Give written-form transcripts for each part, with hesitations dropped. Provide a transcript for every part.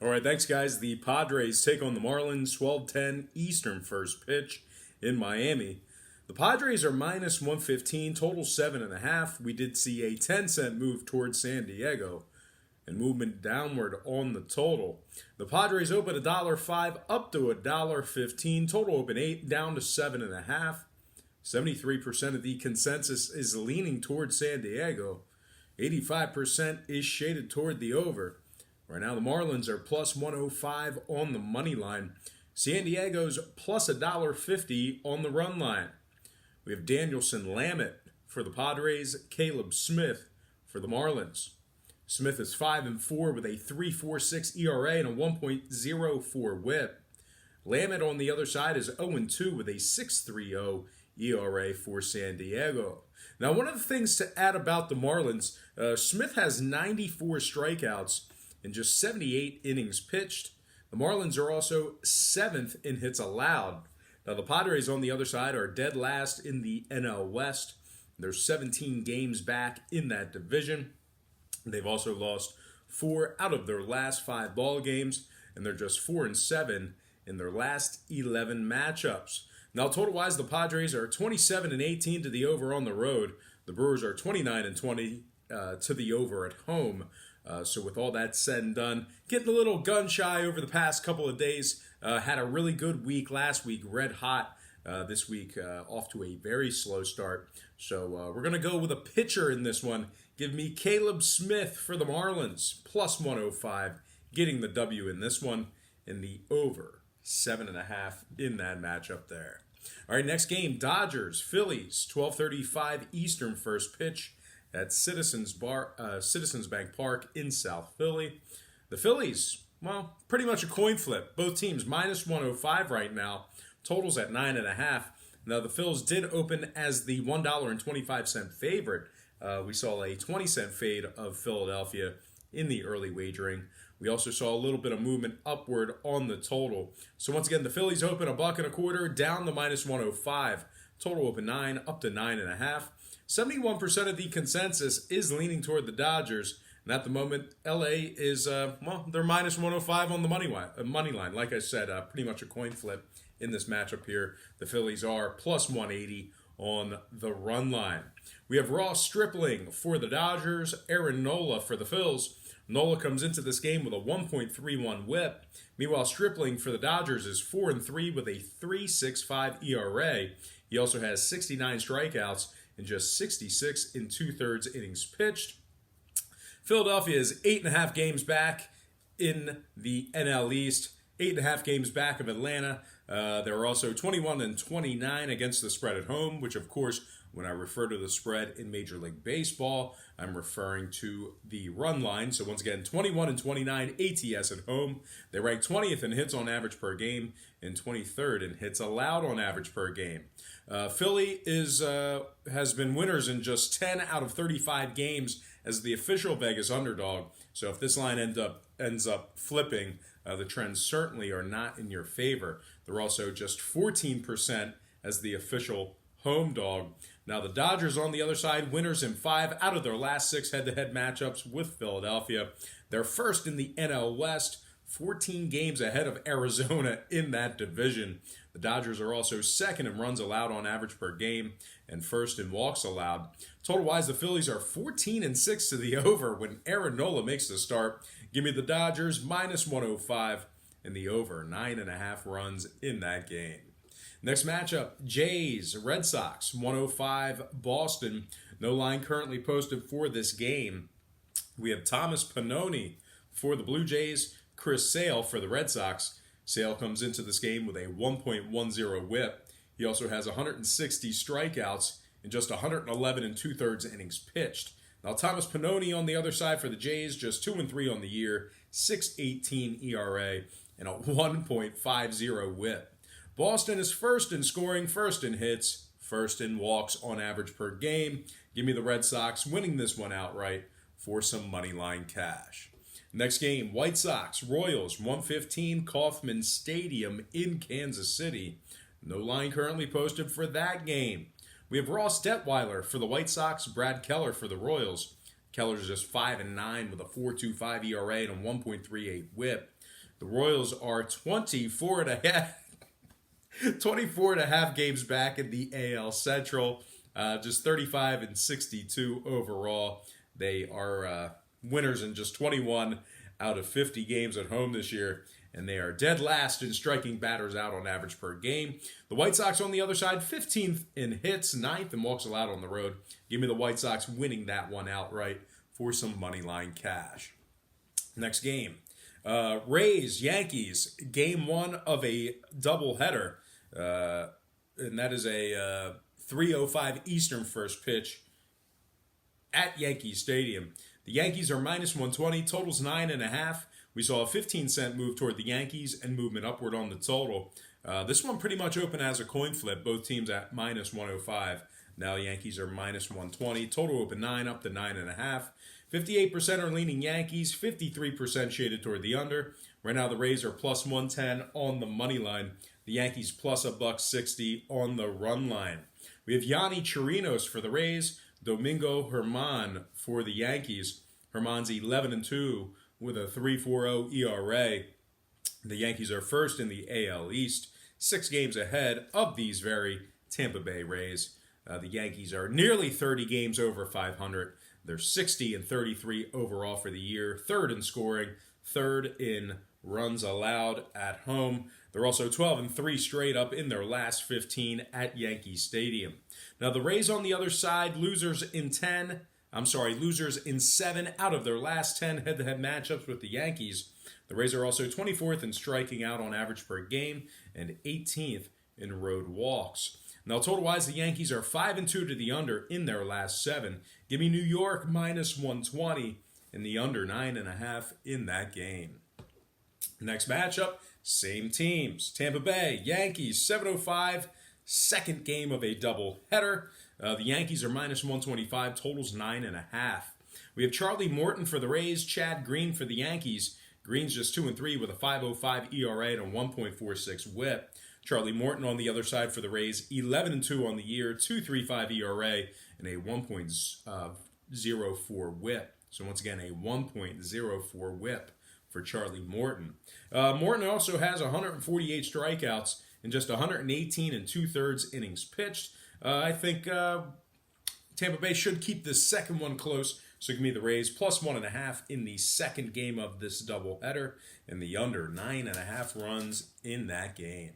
All right, thanks, guys. The Padres take on the Marlins 12:10 Eastern first pitch in Miami. The Padres are minus 115, total 7.5. We did see a 10-cent move towards San Diego and movement downward on the total. The Padres open $1.05 up to $1.15. Total open 8 down to 7.5. 73% of the consensus is leaning towards San Diego. 85% is shaded toward the over. Right now, the Marlins are plus 105 on the money line. San Diego's plus $1.50 on the run line. We have Danielson Lamet for the Padres, Caleb Smith for the Marlins. Smith is 5-4 with a 3.46 ERA and a 1.04 WHIP. Lamet on the other side is 0-2 with a 6.30 ERA for San Diego. Now, one of the things to add about the Marlins, Smith has 94 strikeouts in just 78 innings pitched. The Marlins are also 7th in hits allowed. Now, the Padres on the other side are dead last in the NL West. They're 17 games back in that division. They've also lost 4 out of their last 5 ball games, and they're just 4-7 in their last 11 matchups. Now, total-wise, the Padres are 27-18 to the over on the road. The Brewers are 29-20 to the over at home. So with all that said and done, getting a little gun shy over the past couple of days. Had a really good week last week, red hot. This week off to a very slow start. So we're going to go with a pitcher in this one. Give me Caleb Smith for the Marlins, plus 105, getting the W in this one, in the over 7.5 in that matchup there. All right, next game, Dodgers, Phillies, 12:35 Eastern first pitch at Citizens Bank Park in South Philly. The Phillies, well, pretty much a coin flip. Both teams minus 105 right now. Totals at 9.5. Now, the Phils did open as the $1.25 favorite. We saw a 20-cent fade of Philadelphia in the early wagering. We also saw a little bit of movement upward on the total. So once again, the Phillies open $1.25 down to minus 105. Total open 9 up to 9.5. 71% of the consensus is leaning toward the Dodgers. And at the moment, LA is, they're minus 105 on the money line. Like I said, pretty much a coin flip in this matchup here. The Phillies are plus 180 on the run line. We have Ross Stripling for the Dodgers, Aaron Nola for the Phils. Nola comes into this game with a 1.31 WHIP. Meanwhile, Stripling for the Dodgers is 4-3 with a 3.65 ERA. He also has 69 strikeouts in just 66 2/3 innings pitched. Philadelphia is 8.5 games back in the NL East, 8.5 games back of Atlanta. They're also 21-29 against the spread at home, which, of course, when I refer to the spread in Major League Baseball, I'm referring to the run line. So once again, 21-29 ATS at home. They rank 20th in hits on average per game and 23rd in hits allowed on average per game. Philly has been winners in just 10 out of 35 games as the official Vegas underdog. So if this line ends up flipping, the trends certainly are not in your favor. They're also just 14% as the official home dog. Now, the Dodgers on the other side, winners in 5 out of their last 6 head-to-head matchups with Philadelphia. They're first in the NL West, 14 games ahead of Arizona in that division. The Dodgers are also second in runs allowed on average per game and first in walks allowed. Total-wise, the Phillies are 14-6 to the over when Aaron Nola makes the start. Give me the Dodgers minus 105 and the over 9.5 runs in that game. Next matchup, Jays, Red Sox, 105 Boston. No line currently posted for this game. We have Thomas Pannone for the Blue Jays, Chris Sale for the Red Sox. Sale comes into this game with a 1.10 WHIP. He also has 160 strikeouts in just 111 2/3 innings pitched. Now, Thomas Pannone on the other side for the Jays, just 2-3 on the year, 6.18 ERA, and a 1.50 WHIP. Boston is first in scoring, first in hits, first in walks on average per game. Give me the Red Sox winning this one outright for some money line cash. Next game, White Sox, Royals, 115 Kauffman Stadium in Kansas City. No line currently posted for that game. We have Ross Detweiler for the White Sox, Brad Keller for the Royals. Keller's just 5-9 with a 4.25 ERA and a 1.38 WHIP. The Royals are 24 and a half games back in the AL Central, just 35-62 overall. They are winners in just 21 out of 50 games at home this year, and they are dead last in striking batters out on average per game. The White Sox on the other side, 15th in hits, 9th in walks allowed on the road. Give me the White Sox winning that one outright for some money line cash. Next game, Rays, Yankees, game one of a doubleheader, and that is a 3:05 Eastern first pitch at Yankee Stadium. The Yankees are minus 120, totals 9.5. We saw a 15-cent move toward the Yankees and movement upward on the total. This one pretty much open as a coin flip, both teams at minus 105. Now the Yankees are minus 120, total open 9 up to 9.5. 58% are leaning Yankees, 53% shaded toward the under. Right now the Rays are plus 110 on the money line. The Yankees plus $1.60 on the run line. We have Yanni Chirinos for the Rays, Domingo Germán for the Yankees. Germán's 11-2 with a 3.40 ERA. The Yankees are first in the AL East, 6 games ahead of these very Tampa Bay Rays. The Yankees are nearly 30 games over 500. They're 60-33 overall for the year, third in scoring, third in runs allowed at home. They're also 12-3 straight up in their last 15 at Yankee Stadium. Now the Rays on the other side, losers in 7 out of their last 10 head-to-head matchups with the Yankees. The Rays are also 24th in striking out on average per game and 18th in road walks. Now, total-wise, the Yankees are 5-2 to the under in their last 7. Give me New York minus 120 and the under 9.5 in that game. Next matchup, same teams. Tampa Bay, Yankees, 7:05, second game of a doubleheader. The Yankees are minus 125, totals 9.5. We have Charlie Morton for the Rays, Chad Green for the Yankees. Green's just 2-3 with a 5.05 ERA and a 1.46 WHIP. Charlie Morton on the other side for the Rays, 11-2 on the year, 2.35 ERA, and a 1.04 WHIP. So once again, a 1.04 WHIP for Charlie Morton. Morton also has 148 strikeouts in just 118 2/3 innings pitched. I think Tampa Bay should keep this second one close. So give me the Rays plus 1.5 in the second game of this doubleheader, and the under 9.5 runs in that game.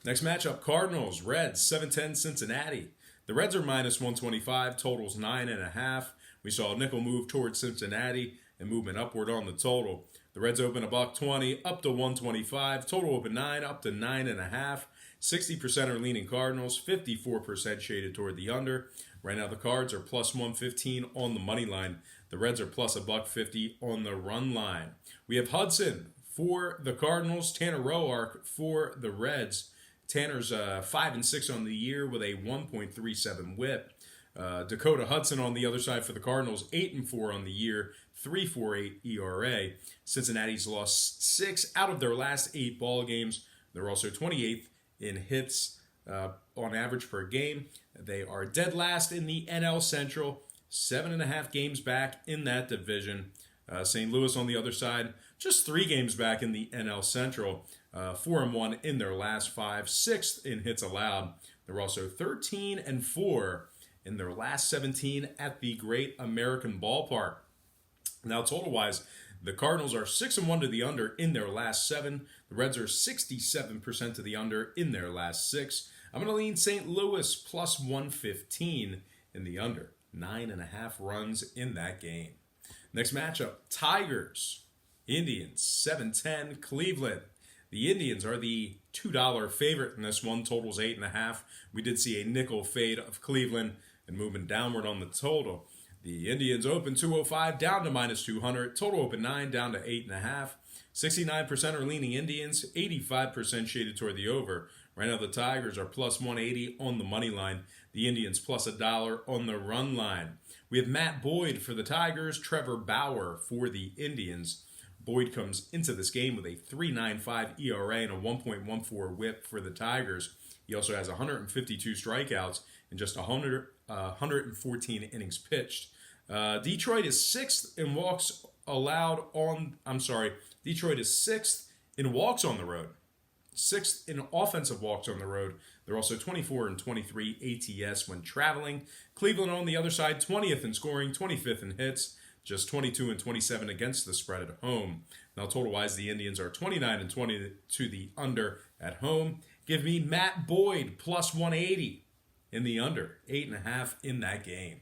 Next matchup, Cardinals, Reds, 7-10 Cincinnati. The Reds are minus 125, totals 9.5. We saw a nickel move towards Cincinnati and movement upward on the total. The Reds open $1.20 up to 125, total open 9 up to 9.5. 60% are leaning Cardinals, 54% shaded toward the under. Right now the Cards are plus 115 on the money line. The Reds are plus $1.50 on the run line. We have Hudson for the Cardinals, Tanner Roark for the Reds. Tanner's 5-6 on the year with a 1.37 WHIP. Dakota Hudson on the other side for the Cardinals, 8-4 on the year, 3.48 ERA. Cincinnati's lost 6 out of their last 8 ball games. They're also 28th in hits on average per game. They are dead last in the NL Central, 7.5 games back in that division. St. Louis on the other side, just 3 games back in the NL Central. 4-1 in their last 5, 6th in hits allowed. They're also 13-4 in their last 17 at the Great American Ballpark. Now, total-wise, the Cardinals are 6-1 to the under in their last 7. The Reds are 67% to the under in their last 6. I'm going to lean St. Louis plus 115 in the under. 9.5 runs in that game. Next matchup, Tigers, Indians, 7-10 Cleveland. The Indians are the $2 favorite in this one. Totals 8.5. We did see a nickel fade of Cleveland and movement downward on the total. The Indians open 205 down to minus 200. Total open 9 down to 8.5. 69% are leaning Indians. 85% shaded toward the over. Right now the Tigers are plus 180 on the money line. The Indians plus $1 on the run line. We have Matt Boyd for the Tigers. Trevor Bauer for the Indians. Boyd comes into this game with a 3.95 ERA and a 1.14 WHIP for the Tigers. He also has 152 strikeouts in just 114 innings pitched. Detroit is 6th in walks Detroit is sixth in walks on the road. Sixth in offensive walks on the road. They're also 24 and 23 ATS when traveling. Cleveland on the other side, 20th in scoring, 25th in hits, just 22 and 27 against the spread at home. Now, total-wise, the Indians are 29 and 20 to the under at home. Give me Matt Boyd plus 180 in the under, 8.5 in that game.